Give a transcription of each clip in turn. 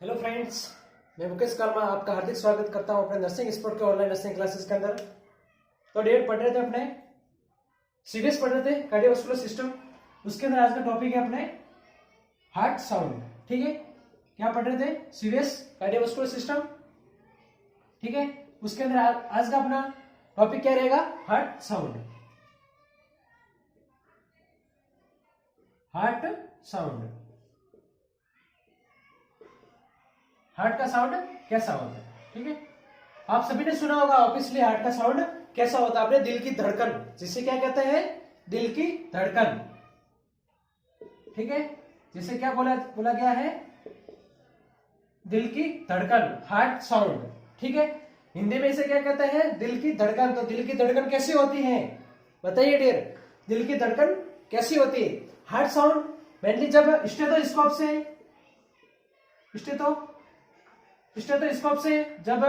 Hello friends, मैं मुकेश कर्मा आपका हार्दिक स्वागत करता हूं अपने नर्सिंग स्पोर्ट के ऑनलाइन नर्सिंग क्लासेस के अंदर। तो डेट पढ़ रहे थे अपने सीवीएस पढ़ रहे थे कार्डियोवास्कुलर सिस्टम। उसके अंदर आज का टॉपिक है अपने हार्ट साउंड। ठीक है, क्या पढ़ रहे थे? CVS cardiovascular system. ठीक है, उसके अंदर आज का अपना टॉपिक क्या रहेगा? Heart sound. Heart sound, heart का साउंड कैसा होता है? ठीक है, आप सभी ने सुना होगा ऑब्वियसली हार्ट का साउंड कैसा होता है। अपने दिल की धड़कन, जिसे क्या कहते हैं? दिल की धड़कन। ठीक है, जिसे क्या बोला गया है? दिल की धड़कन, हार्ट साउंड। ठीक है, हिंदी में इसे क्या कहते हैं? दिल की धड़कन। तो दिल की धड़कन कैसी होती है बताइए डियर, दिल की धड़कन कैसी होती है? हार्ट साउंड मेनली जब स्टेथोस्कोप से जब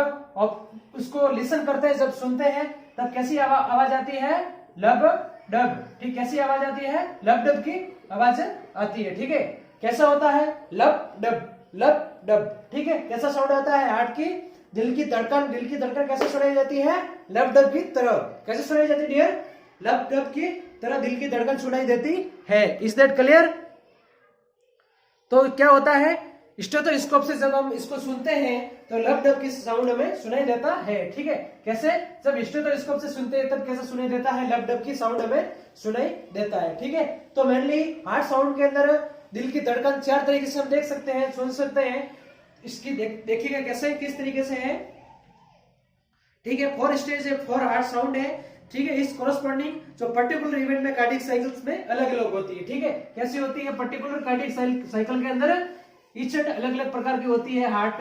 उसको लिसन करते हैं, जब सुनते हैं, तब कैसी आवाज आती है? लब डब। ठीक, कैसी आवाज आती है? लब डब की आवाज आती है। ठीक है, कैसा होता है? लब डब, लब डब। ठीक है, कैसा साउंड आता है? हार्ट की दिल की धड़कन कैसे सुनाई जाती है? लब डब की तरह। कैसे सुनाई जाती है डियर? लब डब की तरह दिल की धड़कन सुनाई देती है। Is that clear? तो क्या होता है? स्टेथोस्कोप से जब हम इसको सुनते हैं तो लब डब की साउंड हमें सुनाई देता है। ठीक है, कैसे? जब स्टेथोस्कोप से सुनते हैं तब कैसा सुनाई देता है? लब डब की साउंड हमें सुनाई देता है। ठीक है, तो मेनली हार्ट साउंड के अंदर दिल की धड़कन चार तरीके से हम देख सकते हैं, सुन सकते हैं। इसकी देखिएगा कैसे, किस तरीके से है। ठीक है, 4 स्टेज है, 4 हार्ट साउंड है। ठीक है, इस कोरस्पॉन्डिंग जो पर्टिकुलर इवेंट में कार्डियक साइकिल्स में अलग अलग होती है। ठीक है, कैसी होती है? पर्टिकुलर कार्डियक साइकिल के अंदर ईच एंड अलग अलग प्रकार की होती है। हार्ट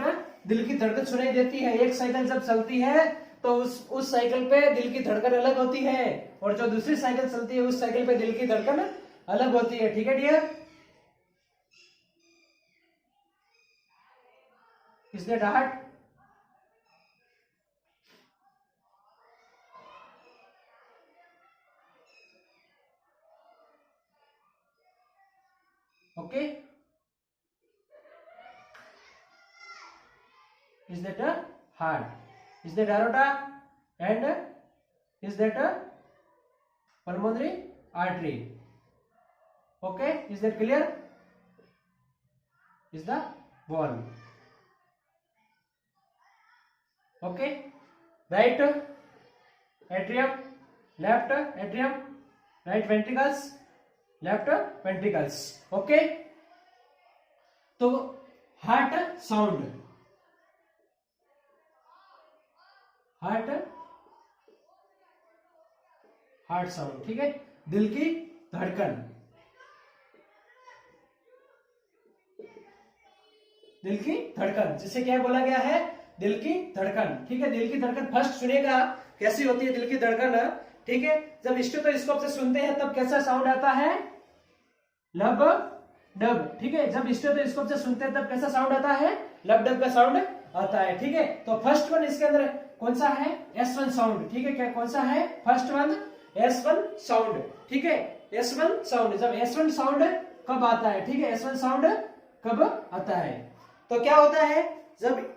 दिल की धड़कन सुनाई देती है। एक साइकिल जब चलती है तो उस साइकिल पे दिल की धड़कन अलग होती है, और जो दूसरी साइकिल चलती है उस साइकिल पे दिल की धड़कन अलग होती है। ठीक है dear, is that heart? Okay, is that a heart? Is that aorta? And is that a pulmonary artery? Okay, is that clear? Is the valve. Okay, right atrium, left atrium, right ventricles, left ventricles. Okay, तो heart sound, heart sound. ठीक है, दिल की धड़कन, दिल की धड़कन, जिसे क्या बोला गया है? दिल की धड़कन। ठीक है, दिल की धड़कन फर्स्ट सुनिएगा कैसी होती है दिल की धड़कन। ठीक है, जब स्टेथोस्कोप से सुनते हैं तब कैसा साउंड आता है? लब डब। ठीक है, जब स्टेथोस्कोप से सुनते हैं तब कैसा साउंड आता है? लब डब का साउंड आता है। ठीक है, तो फर्स्ट वन इसके अंदर कौन सा है? S1 sound. ठीक है, क्या कौन सा है? First one S1 sound. ठीक है, S1 साउंड। जब S1 साउंड कब आता है? ठीक है, S1 साउंड कब आता है? तो क्या होता है? जब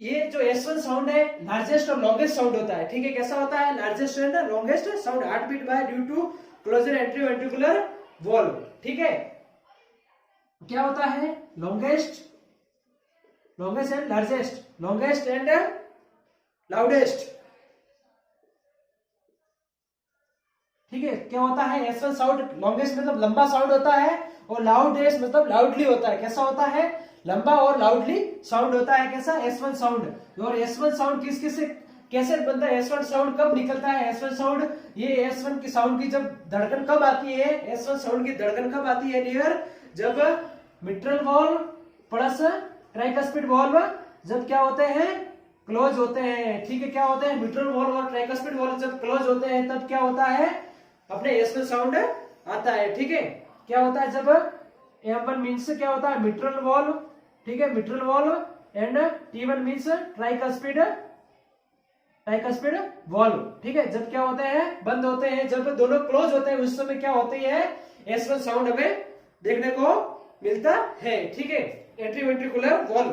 ये जो S1 साउंड है लार्जेस्ट और लॉन्गेस्ट साउंड होता है। ठीक है, कैसा होता है? Largest and longest sound. Heart beat by due to closure atrioventricular valve. ठीक है, क्या होता है? Longest and largest, longest and loudest. ठीक है, क्या होता है? S1 साउंड लॉन्गेस्ट मतलब लंबा साउंड होता है, और लाउडेस्ट मतलब लाउडली होता है। कैसा होता है? लंबा और लाउडली साउंड होता है। कैसा? S1 sound. और S1 साउंड कैसे बनता है? S1 साउंड कब निकलता है? S1 साउंड, ये S1 की साउंड की जब धड़कन कब आती है? S1 साउंड की धड़कन कब आती है डियर? जब mitral valve plus tricuspid valve जब क्या होते हैं? क्लोज होते हैं। ठीक है, क्या होते हैं? मिट्रल वॉल्व और ट्राइकस्पिड वॉल्व जब क्लोज होते हैं तब क्या होता है? अपने S1 साउंड आता है। ठीक है, क्या होता है? जब M1 मीन्स क्या होता है? Mitral valve. ठीक है, mitral valve and T1 means tricuspid valve. ठीक है, जब क्या होते हैं? बंद होते हैं। जब दोनों क्लोज होते हैं उस समय क्या होती है? S1 साउंड हमें देखने को मिलता है। ठीक है, एंट्रीवेंट्रिकुलर वॉल्व।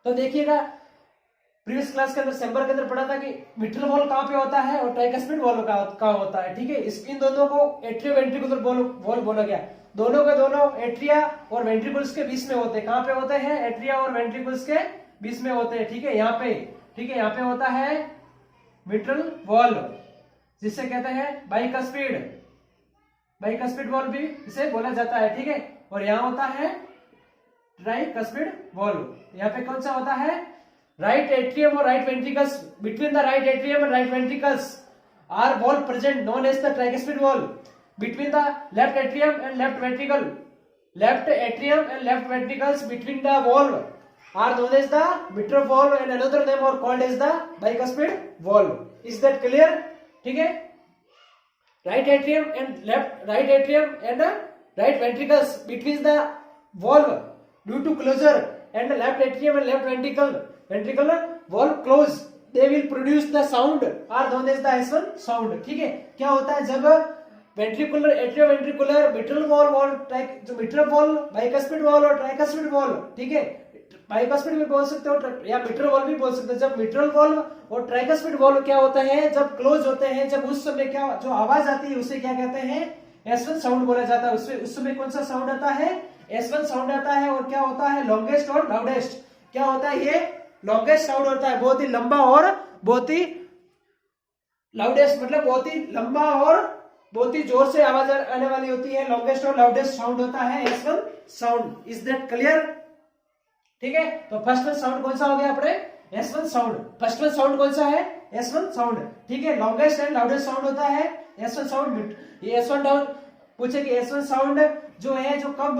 तो देखिएगा प्रीवियस क्लास के अंदर चैम्बर के अंदर पढ़ा था कि मिट्रल वॉल कहाँ पे होता है और ट्राइकस्पिड वॉल कहाँ होता है, ठीक है। इन दोनों को एट्रियो वेंट्रिकुलर वॉल बोला गया। दोनों के दोनों एट्रिया और वेंट्रिकल्स के बीच में होते हैं। कहाँ पे होते हैं? एट्रिया और वेंट्रिकल्स के बीच में होते हैं, ठीक है, यहाँ पे, ठीक है। यहाँ पे होता है मिट्रल वॉल, जिसे कहते हैं बाइकस्पिड वॉल भी इसे बोला जाता है, ठीक है। और यहाँ होता है ट्राइकस्पिड वॉल। यहाँ पे कौन सा होता है? राइट एट्रियम और right ventricles, between the right atrium and right ventricles are valve present known as the tricuspid valve. Between the left atrium and left ventricles between the wall are known as the mitral valve and another name or called as the bicuspid valve. Is that clear? ठीक है। right atrium and right ventricles between the valve due to closure and the left atrium and left ventricle valve close, they will produce the sound are known as the S1 sound, ठीक है। क्या होता है जब ventricular, atrioventricular, mitral valve और जो mitral valve, bicuspid valve और tricuspid wall, ठीक है, बाइकस्पिड भी बोल सकते हो या मिट्रल वॉल भी बोल सकते हो। जब मिट्रल वॉल और ट्राइकस्पिड वॉल क्या होता है, जब क्लोज होते हैं, जब उस समय क्या जो आवाज आती है उसे क्या कहते हैं? S1 साउंड बोला जाता है। उस समय कौन सा साउंड आता है? S1 साउंड आता है। और क्या होता है? लॉन्गेस्ट और लाउडेस्ट। क्या होता है? ये लॉन्गेस्ट साउंड होता है, बहुत ही लंबा और बहुत ही लाउडेस्ट, मतलब बहुत ही लंबा और बहुत ही जोर से आवाज आने वाली होती है। लॉन्गेस्ट और लाउडेस्ट साउंड होता है S1 sound. Is that clear? ठीक है। तो फर्स्ट वन साउंड कौन सा हो गया अपने? S1 sound. First one sound कौन सा है? S1 साउंड, ठीक है। लॉन्गेस्ट एंड लाउडेस्ट साउंड होता है S1 साउंड। ये S1 डाउन पूछे कि S1 साउंड जो है जो कब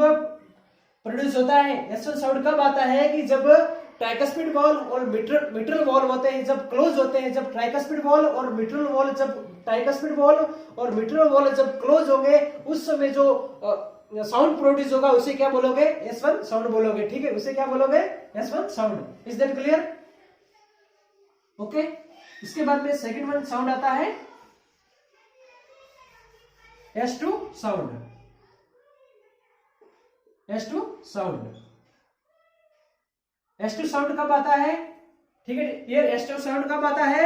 प्रोड्यूस होता है? S1 साउंड कब आता है कि जब ट्राइकस्पिड वॉल और मिट्रल वॉल होते हैं, जब क्लोज होते हैं। जब ट्राइकस्पिड वॉल और मिट्रल वॉल जब क्लोज होंगे, उस समय जो साउंड प्रोड्यूस होगा उसे क्या बोलोगे? S1 साउंड बोलोगे, ठीक है। उसे क्या बोलोगे? S1 sound. Is that clear? Okay. इसके बाद में सेकंड वन साउंड आता है S2 साउंड। S2 साउंड कब आता है? ठीक है। ये S2 साउंड कब आता है?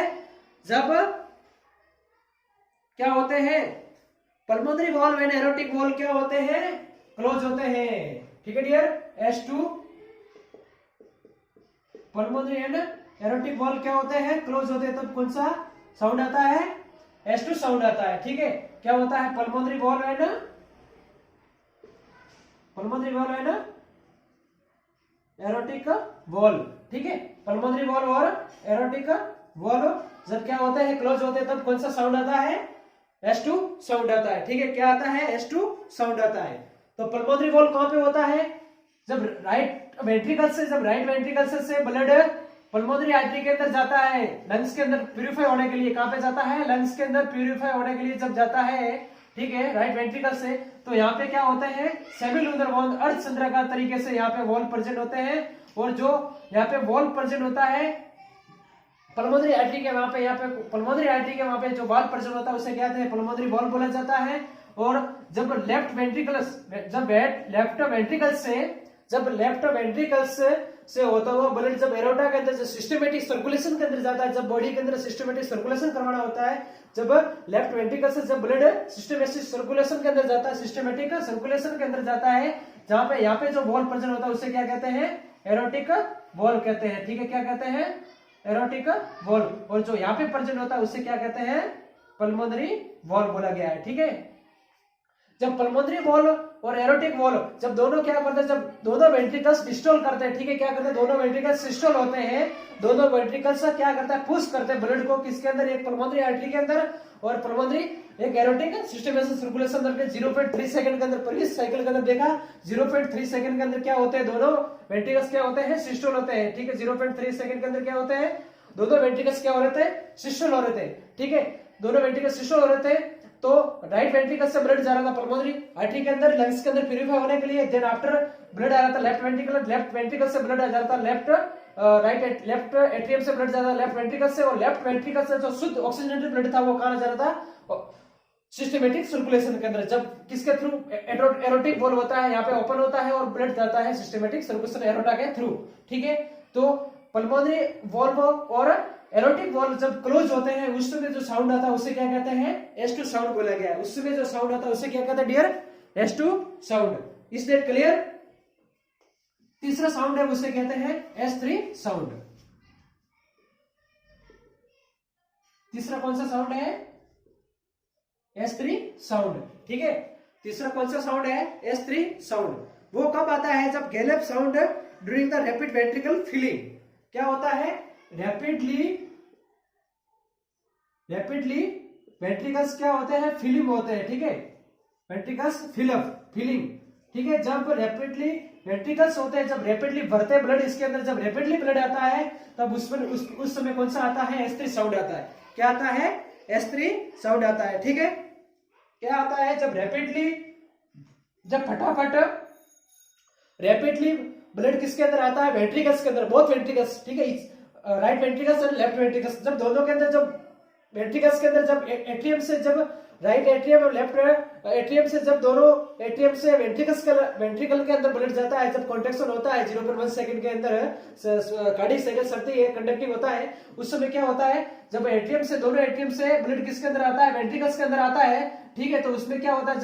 जब क्या होते हैं? Pulmonary valve and aortic valve क्या होते हैं? क्लोज होते हैं, ठीक है dear. S2 pulmonary and aortic valve क्या होते हैं? क्लोज होते हैं। तब कौन सा साउंड आता है? S2 साउंड आता है, ठीक है। क्या होता है? Pulmonary valve and aortic valve, ठीक है। पल्मोनरी वॉल्व और एरोटिक वॉल्व जब क्या होते हैं? क्लोज होते हैं। तब कौन सा साउंड आता है? S2 साउंड आता है, ठीक है। क्या आता है? S2 साउंड आता है। तो पल्मोनरी वॉल्व कहां पे होता है? जब राइट वेंट्रिकल से ब्लड पल्मोनरी आर्टरी के अंदर जाता है, लंग्स के अंदर प्यूरिफाई होने के लिए। कहां पे जाता है? लंग्स के अंदर प्यूरिफाई होने के लिए जब जाता है, ठीक है, राइट वेंट्रिकल से, तो यहाँ पे क्या होते हैं? सेमिलुनर वॉल, अर्धचंद्राकार तरीके से यहाँ पे वॉल प्रेजेंट होते हैं। और जो यहाँ पे वॉल प्रेजेंट होता है पल्मोनरी आर्टरी के वहां पे, यहाँ पे पल्मोनरी आर्टरी के वहां पे जो वॉल प्रेजेंट होता है उसे क्या कहते हैं? पल्मोनरी वॉल बोला जाता है। और जब लेफ्ट वेंट्रिकल्स से होता हुआ ब्लड जब एरोटा के अंदर सिस्टमेटिक सर्कुलेशन के अंदर जाता है, जब बॉडी के अंदर सिस्टमेटिक सर्कुलेशन करवाना होता है, जब लेफ्ट वेंट्रिकल से जब ब्लड सिस्टमेटिक सर्कुलेशन के अंदर जाता है, जहां पे यहाँ पे जो वॉल प्रेजेंट होता है उसे क्या कहते हैं? एरोटिक वॉल कहते हैं, ठीक है। क्या कहते हैं? Erotic wall. और जो यहाँ पे प्रेजेंट होता है उसे क्या कहते हैं? पल्मोनरी वॉल बोला गया है, ठीक है। जब पल्मोनरी वॉल और एरोटिक वॉल जब दोनों क्या करते हैं? जब दोनों वेंट्रिकल्स डिस्टोल करते हैं, ठीक है। क्या करते हैं? दोनों वेंट्रिकल्स डिस्टोल होते हैं। दोनों वेंट्रिकल्स क्या करता है? पुश करते हैं ब्लड को किसके अंदर? एक पल्मोनरी आर्टरी के अंदर और पल्मोनरी एक एरोटिक सिस्टमेटिक सर्कुलेशन करके 0.3 सेकंड के अंदर, प्रीवियस साइकिल के अंदर देखा 0.3 सेकंड के अंदर क्या होते हैं? दोनों वेंट्रिकल्स क्या होते हैं? सिस्टोल होते हैं, ठीक है। 0.3 सेकंड के अंदर क्या होते हैं? दोनों वेंट्रिकल्स क्या हो रहे थे? सिस्टोल हो रहे थे, ठीक है। दोनों वेंट्रिकल्स सिस्टोल हो रहे थे। तो राइट वेंट्रिकल से ब्लड जा रहा था पल्मोनरी आर्टरी के अंदर, लंग्स के अंदर प्यूरिफाई होने के लिए। देन आफ्टर ब्लड आ रहा था लेफ्ट वेंट्रिकल से ब्लड आ जाता था लेफ्ट एट्रियम से ब्लड जाता था लेफ्ट वेंट्रिकल से। और लेफ्ट वेंट्रिकल से जो शुद्ध ऑक्सीजनेटेड ब्लड था वो कहां जा रहा था? सिस्टमेटिक सर्कुलेशन के अंदर। जब किसके थ्रू? एरोटिक वॉल्व होता है, यहाँ पे ओपन होता है और ब्लड जाता है सिस्टमेटिक सर्कुलेशन एरोटा के थ्रू, ठीक है। तो पल्मोनरी वॉल्व और एरोटिक वॉल्व जब क्लोज होते हैं उस समय जो साउंड आता है उसे क्या कहते हैं, S2 साउंड बोला गया है। उस समय जो साउंड आता है उसे क्या कहते हैं dear, S2 sound. Is that clear? तीसरा साउंड है उसे कहते हैं S3 साउंड। तीसरा कौन सा साउंड है, S3 साउंड। ठीक है, तीसरा कौन सा साउंड है, S3 साउंड। वो कब आता है, जब gallop sound during the rapid ventricle filling. क्या होता है, रैपिडली वेंट्रिकल्स क्या होते हैं, फिलिंग होते हैं। ठीक है, वेंट्रिकल्स फिलिंग। ठीक है, जब रैपिडली वेंट्रिकल्स होते हैं, जब रैपिडली बढ़ते हैं ब्लड इसके अंदर, जब रैपिडली ब्लड आता है तब उस समय कौन सा आता है, S3 साउंड आता है। क्या आता है, S3 साउंड आता है। ठीक है, क्या आता है, जब रैपिडली, जब फटाफट रैपिडली ब्लड किसके अंदर आता है, वेंट्रिकल्स के अंदर, बोथ वेंट्रिकल्स। ठीक है, राइट वेंट्रिकल्स और लेफ्ट वेंट्रिकल्स, जब दोनों के अंदर, जब वेंट्रिकल्स के अंदर, जब एट्रियम से, जब राइट एट्रियम और लेफ्ट एट्रियम से, जब दोनों एट्रियम से वेंट्रिकल के अंदर ब्लड जाता है, जब कॉन्ट्रैक्शन होता है 0.1 सेकंड के अंदर, कार्डियक साइकिल चलती है, कंडक्टिंग होता है, उस समय क्या होता है, जब एट्रियम से, दोनों एट्रियम से ब्लड किसके अंदर आता है, वेंट्रिकल्स के अंदर आता है। ठीक है, तो उसमें क्या होता है,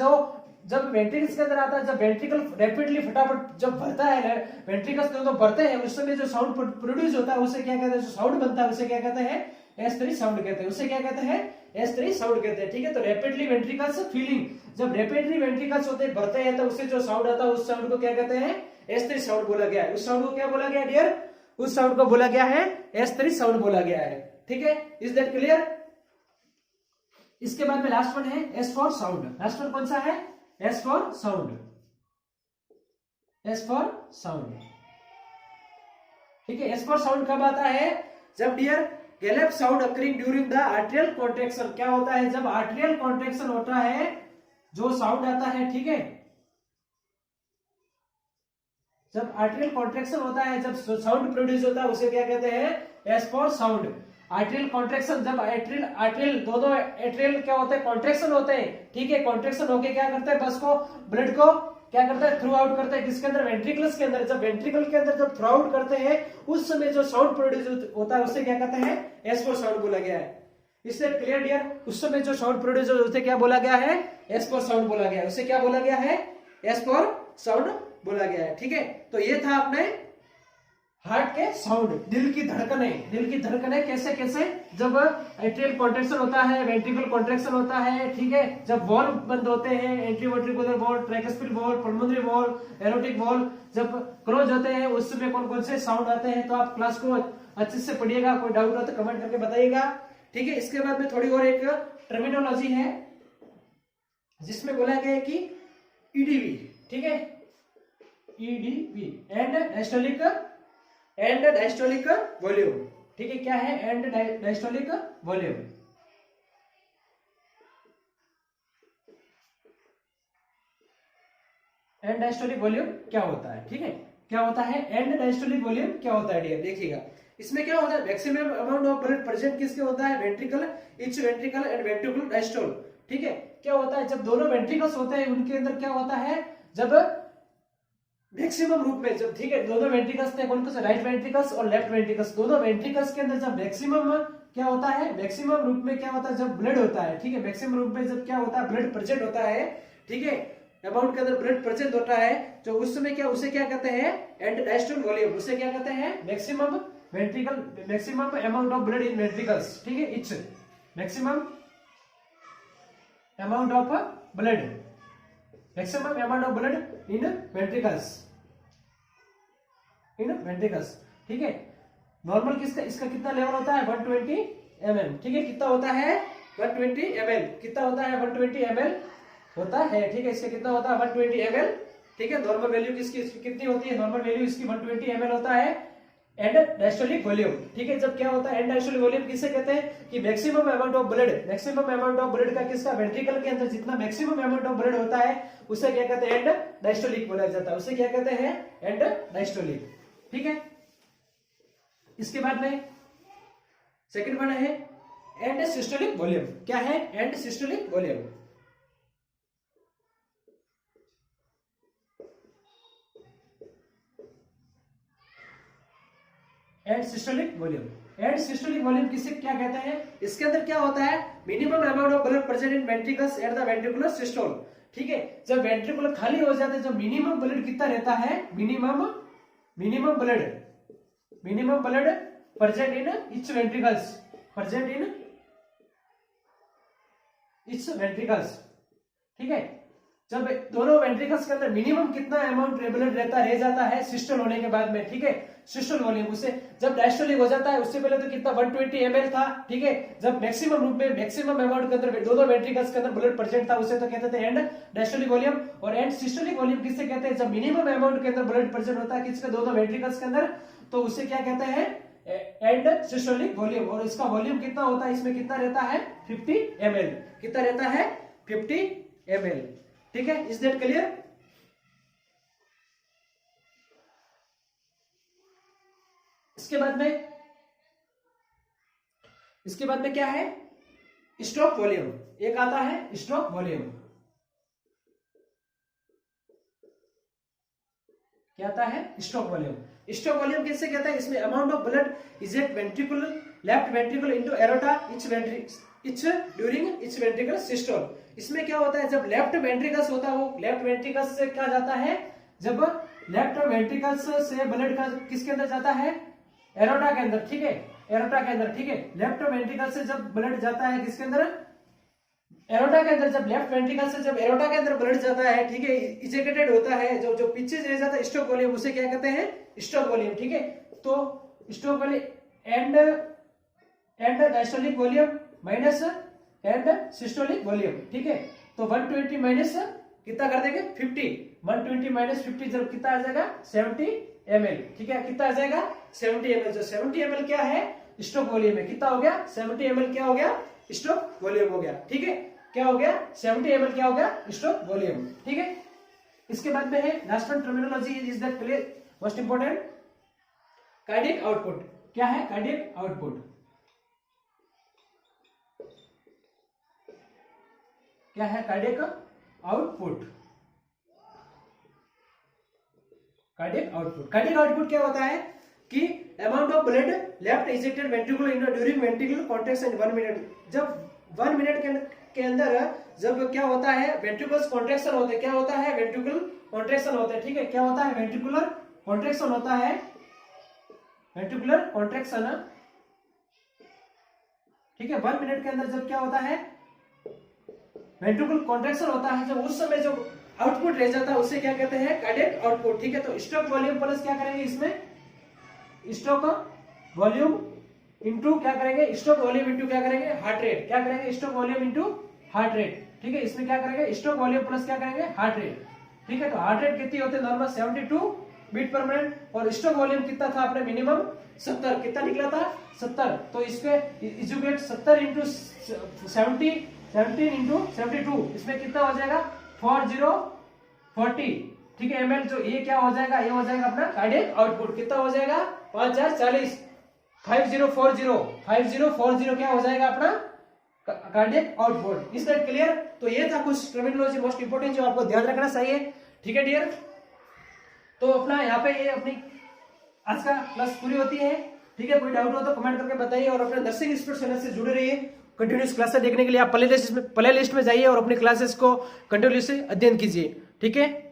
जब वेंट्रिकल्स के अंदर आता है, जब वेंट्रिकल रैपिडली फटाफट जब भरता है, वेंट्रिकल्स दोनों भरते हैं, उस समय जो साउंड प्रोड्यूस होता है उसे क्या कहते हैं, जो साउंड बनता है उसे क्या कहते हैं, S3 साउंड कहते हैं। उसे क्या कहते हैं, S3 साउंड कहते हैं। ठीक है, तो रैपिडली वेंट्रिकल्स फीलिंग, जब रैपिडली वेंट्रिकल्स होते भरते हैं तो उससे जो साउंड आता है उस साउंड को क्या कहते हैं, S3 साउंड बोला गया है। उस साउंड को क्या बोला गया डियर, उस साउंड को बोला गया है S3 साउंड बोला गया है। ठीक है, इज दैट क्लियर? इसके बाद में लास्ट वन है S4 साउंड। लास्ट वन कौन सा है, S4 साउंड। S4 sound. ठीक है, S4 साउंड कब आता है, जब dear gallop sound occurring during the arterial contraction. क्या होता है, जब आर्टेरियल कॉन्ट्रैक्शन होता है जो साउंड आता है। ठीक है, जब आर्टेरियल कॉन्ट्रैक्शन होता है, जब साउंड प्रोड्यूस होता है उसे क्या कहते हैं, S4 साउंड। आर्टेरियल कॉन्ट्रैक्शन, जब आर्टेरियल दोनों एट्रियल क्या होते हैं, कॉन्ट्रैक्शन होते हैं। ठीक है, कॉन्ट्रैक्शन होके क्या करते हैं, बस को, ब्लड को क्या करता है, थ्रू आउट करते हैं किसके अंदर, वेंट्रिकल्स के अंदर। जब वेंट्रिकल के अंदर जब थ्रू आउट करते हैं उस समय जो साउंड प्रोड्यूस होता है उसे क्या कहते हैं, S4 साउंड बोला गया है। इससे क्लियर डियर? उस समय जो साउंड प्रोड्यूस होते क्या बोला गया है, S4 साउंड बोला गया है। उसे क्या बोला गया है, S4 साउंड बोला गया है। ठीक है, तो ये था अपने हार्ट के साउंड, दिल की धड़कने कैसे कैसे, जब एट्रियल कॉन्ट्रैक्शन होता है, वेंट्रिकल कॉन्ट्रैक्शन होता है। ठीक है, जब वॉल्व बंद होते हैं, atrioventricular valve, tricuspid valve, pulmonary valve, aortic valve जब क्लोज होते हैं उस समय कौन कौन से साउंड आते हैं। तो आप क्लास को अच्छे से पढ़िएगा, कोई डाउट हो तो कमेंट करके बताइएगा। ठीक है, इसके बाद में थोड़ी और एक टर्मिनोलॉजी है जिसमें बोला गया है कि ईडीवी। ठीक है, ईडीवी एंड डायस्टोलिक वॉल्यूम। ठीक है, क्या है and diastolic volume? And diastolic volume क्या होता है? ठीक है, क्या होता है एंड डायस्टोलिक वॉल्यूम क्या होता है डियर? देखिएगा, इसमें क्या होता है, maximum amount of blood present किसके होता है, ventricle, each ventricle and ventricular diastole. ठीक है, क्या होता है, जब दोनों वेंट्रिकल्स होते हैं उनके अंदर क्या होता है, जब मैक्सिमम रूप में, जब, ठीक है, दोनों वेंट्रिकल्स थे, कौन कौन से, राइट वेंट्रिकल्स और लेफ्ट वेंट्रिकल्स, दोनों वेंट्रिकल्स के अंदर जब मैक्सिमम क्या होता है, मैक्सिमम रूप में क्या होता है, जब ब्लड होता है। ठीक है, मैक्सिमम रूप में जब क्या होता है, ब्लड प्रेजेंट होता है। ठीक है, अमाउंट के अंदर ब्लड प्रेजेंट होता है, तो उस समय क्या, उसे क्या कहते हैं, एंड डायस्टोल वॉल्यूम। उसे क्या कहते हैं, maximum ventricle, maximum amount of blood in ventricles. ठीक है, its maximum amount of blood, maximum amount of blood in ventricles, ठीक है। नॉर्मल किसका, इसका कितना लेवल होता है, 120 ml। ठीक है, कितना होता है, 120 ml। कितना होता है, 120 ml होता है। ठीक है, इसका कितना होता है, 120 ml। ठीक है, नॉर्मल वैल्यू किसकी कितनी होती है, नॉर्मल वैल्यू इसकी 120 ml होता है। एंड डायस्टोलिक वॉल्यूम, ठीक है, जब क्या होता है एंड डायस्टोलिक वॉल्यूम किसे कहते हैं, कि maximum amount of blood, maximum amount of blood का किसका, वेंट्रिकल के अंदर जितना मैक्सिमम अमाउंट ऑफ ब्लड होता है उसे क्या कहते हैं, एंड डायस्टोलिक बोला जाता है। उसे क्या कहते हैं, एंड डायस्टोलिक। ठीक है, इसके बाद में सेकंड वन है एंड सिस्टोलिक वॉल्यूम। क्या है, and systolic volume. And systolic volume. And systolic volume किसे क्या कहते हैं? इसके अंदर क्या होता है? Minimum amount of blood present in ventricles at the ventricular systole. ठीक है, जब वेंट्रिकुलर खाली हो जाते हैं, जब मिनिमम ब्लड कितना रहता है? Minimum blood present in each ventricles, present in each ventricles. ठीक है, जब दोनों वेंट्रिकल्स के अंदर मिनिमम कितना अमाउंट ब्लड रह जाता है सिस्टोल होने के बाद में। ठीक है, सिस्टोल वॉल्यूम। उसे जब डायस्टोलिक हो जाता है उससे पहले तो कितना 120 ml था। ठीक है, जब मैक्सिमम रूप में मैक्सिमम अमाउंट के अंदर दोनों वेंट्रिकल्स के अंदर ब्लड प्रेजेंट था उसे तो कहते थे एंड डायस्टोलिक वॉल्यूम। और एंड सिस्टोलिक वॉल्यूम किससे कहते हैं? जब मिनिमम अमाउंट के अंदर ब्लड प्रेजेंट होता है किसके? दोनों वेंट्रिकल्स के अंदर, तो उसे क्या कहते हैं? And systolic volume. और इसका वॉल्यूम कितना होता है? इसमें कितना रहता है? 50 ml। कितना रहता है? 50 ml। ठीक है, इज दैट क्लियर? इसके बाद में क्या है? Stroke volume. एक आता है स्ट्रोक वॉल्यूम। क्या आता है? Stroke volume. स्ट्रोक वॉल्यूम किससे कहता है? इसमें amount of blood is at ventricular, left ventricle into aorta each during each ventricle systole. इसमें क्या होता है? जब लेफ्ट वेंट्रिकल्स होता है, वो लेफ्ट वेंट्रिकल्स से क्या जाता है? जब लेफ्ट वेंट्रिकल्स से ब्लड का किसके अंदर जाता है? एरोटा के अंदर। ठीक है, एरोटा के अंदर। ठीक है, लेफ्ट वेंट्रिकल से जब ब्लड जाता है किसके अंदर? एरोटा के अंदर। जब लेफ्ट वेंट्रिकल से जब एरोटा के अंदर ब्लड जाता है, ठीक है, इजेक्टेड होता है, जो पीछे रह जाता है स्ट्रोक वॉल्यूम, उसे क्या कहते हैं? Stroke volume. ठीक है, तो stroke volume and diastolic volume minus and systolic volume. ठीक है, तो 120 माइनस कितना कर देंगे? 50। 120 माइनस 50 जब कितना आ जाएगा? 70 ml। ठीक है, कितना आ जाएगा? 70 ml। जो 70 ml क्या है? स्ट्रोक वॉल्यूम है। कितना हो गया? 70 ml क्या हो गया? स्ट्रोक वॉल्यूम हो गया। ठीक है, क्या हो गया? 70 ml क्या हो गया? Stroke volume. ठीक है, इसके बाद में है last one terminology is that clear, most important, cardiac output. क्या है? Cardiac output. क्या है? Cardiac output. Cardiac output. Cardiac output क्या होता है कि amount of blood left ejected ventricular in during ventricular contraction in 1 minute. जब 1 मिनट के अंदर जब क्या होता है? वेंट्रिकुलर कॉन्ट्रैक्शन होते हैं। क्या होता है? वेंट्रिकुलर कॉन्ट्रैक्शन होता है। ठीक है, क्या होता है? वेंट्रिकुलर कॉन्ट्रैक्शन होता है। Ventricular contraction. ठीक है, 1 मिनट के अंदर जब क्या होता है? वेंट्रिकुलर कॉन्ट्रैक्शन होता है, जब उस समय जो आउटपुट रह जाता है उसे क्या कहते हैं? Cardiac output. ठीक है, तो स्ट्रोक वॉल्यूम प्लस क्या करेंगे इसमें? स्ट्रोक वॉल्यूम इंटू क्या करेंगे? स्ट्रोक वॉल्यूम इंटू क्या करेंगे? Heart rate. क्या करेंगे? Stroke volume into heart rate. ठीक है, इसमें क्या करेंगे? स्ट्रोक वॉल्यूम प्लस क्या करेंगे? Heart rate. ठीक है, तो हार्ट रेट कितनी होती है? Normal 72 beat per minute. और स्ट्रोक वॉल्यूम कितना था अपने? मिनिमम 70। कितना निकला था? 70। तो इसके इजुगेट 70 इंटू 70, 17 इंटू 72, इसमें कितना हो जाएगा? 4040। ठीक है, ml। जो ये क्या हो जाएगा? ये हो जाएगा अपना कार्डियक आउटपुट। कितना हो जाएगा? 5040। 5040 क्या हो जाएगा अपना? Cardiac output. Is that clear? तो ये था कुछ टर्मिनोलॉजी मोस्ट इंपोर्टेंट जो आपको ध्यान रखना चाहिए। ठीक है डियर, तो अपना यहाँ पे ये अपनी आज का क्लास पूरी होती है। ठीक है, कोई डाउट हो तो कमेंट करके बताइए और अपने नर्सिंग इंस्टीट्यूट चैनल से जुड़े रहिए। कंटिन्यूस क्लासेस देखने के लिए आप प्ले लिस्ट में जाइए और अपनी क्लासेस को कंटिन्यूसली अध्ययन कीजिए। ठीक है।